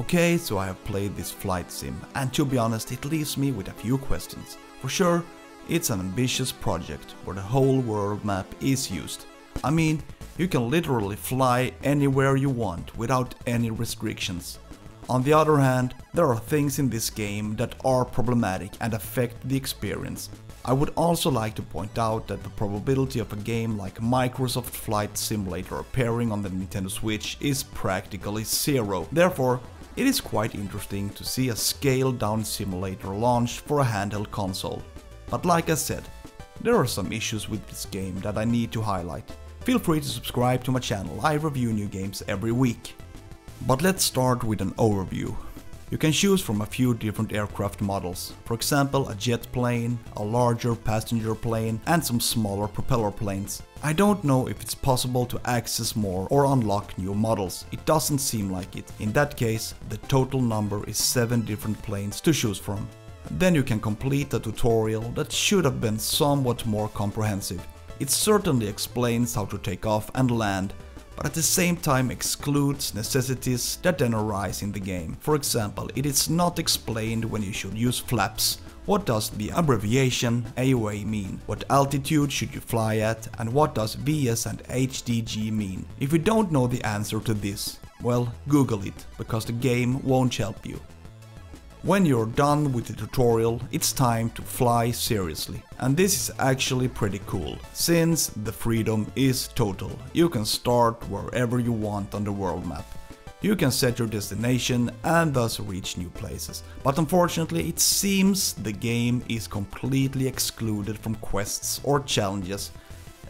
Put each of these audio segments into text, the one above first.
Okay, so I have played this flight sim, and to be honest, it leaves me with a few questions. For sure, it's an ambitious project where the whole world map is used. I mean, you can literally fly anywhere you want without any restrictions. On the other hand, there are things in this game that are problematic and affect the experience. I would also like to point out that the probability of a game like Microsoft Flight Simulator appearing on the Nintendo Switch is practically zero. Therefore, it is quite interesting to see a scaled-down simulator launched for a handheld console. But like I said, there are some issues with this game that I need to highlight. Feel free to subscribe to my channel, I review new games every week. But let's start with an overview. You can choose from a few different aircraft models, for example a jet plane, a larger passenger plane and some smaller propeller planes. I don't know if it's possible to access more or unlock new models, it doesn't seem like it. In that case, the total number is 7 different planes to choose from. Then you can complete a tutorial that should have been somewhat more comprehensive. It certainly explains how to take off and land, but at the same time excludes necessities that then arise in the game. For example, it is not explained when you should use flaps. What does the abbreviation AOA mean? What altitude should you fly at? And what does VS and HDG mean? If you don't know the answer to this, well, Google it, because the game won't help you. When you're done with the tutorial, it's time to fly seriously. And this is actually pretty cool, since the freedom is total. You can start wherever you want on the world map. You can set your destination and thus reach new places. But unfortunately, it seems the game is completely excluded from quests or challenges.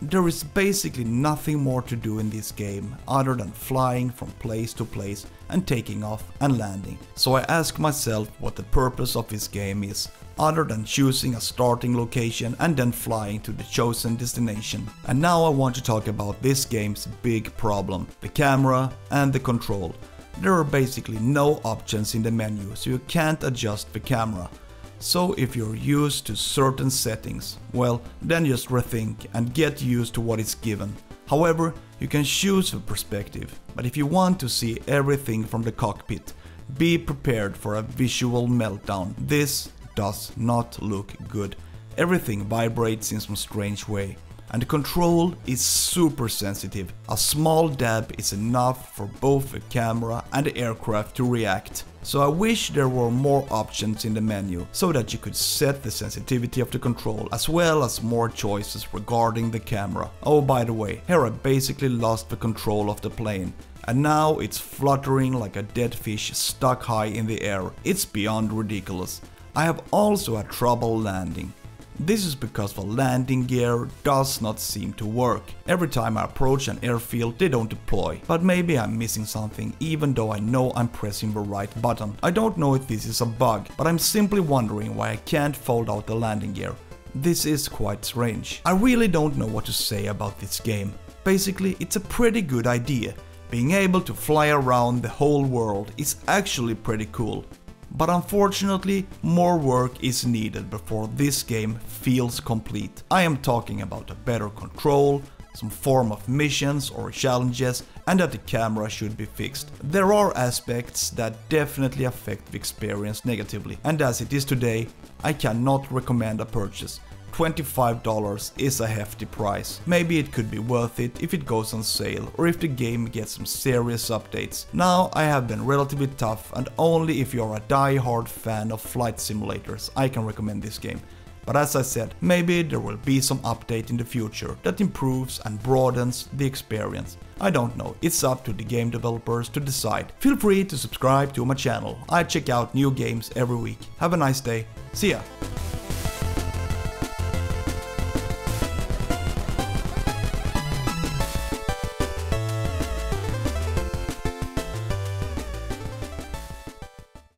There is basically nothing more to do in this game other than flying from place to place and taking off and landing. So I ask myself what the purpose of this game is, other than choosing a starting location and then flying to the chosen destination. And now I want to talk about this game's big problem, the camera and the control. There are basically no options in the menu, so you can't adjust the camera. So if you're used to certain settings, well, then just rethink and get used to what is given. However, you can choose a perspective, but if you want to see everything from the cockpit, be prepared for a visual meltdown. This does not look good. Everything vibrates in some strange way, and the control is super sensitive. A small dab is enough for both the camera and the aircraft to react. So I wish there were more options in the menu, so that you could set the sensitivity of the control, as well as more choices regarding the camera. Oh, by the way, here I basically lost the control of the plane, and now it's fluttering like a dead fish stuck high in the air. It's beyond ridiculous. I have also had trouble landing. This is because the landing gear does not seem to work. Every time I approach an airfield, they don't deploy. But maybe I'm missing something, even though I know I'm pressing the right button. I don't know if this is a bug, but I'm simply wondering why I can't fold out the landing gear. This is quite strange. I really don't know what to say about this game. Basically, it's a pretty good idea. Being able to fly around the whole world is actually pretty cool. But unfortunately, more work is needed before this game feels complete. I am talking about a better control, some form of missions or challenges, and that the camera should be fixed. There are aspects that definitely affect the experience negatively, and as it is today, I cannot recommend a purchase. $25 is a hefty price. Maybe it could be worth it if it goes on sale or if the game gets some serious updates. Now I have been relatively tough, and only if you are a die-hard fan of flight simulators I can recommend this game. But as I said, maybe there will be some update in the future that improves and broadens the experience. I don't know, it's up to the game developers to decide. Feel free to subscribe to my channel, I check out new games every week. Have a nice day, see ya!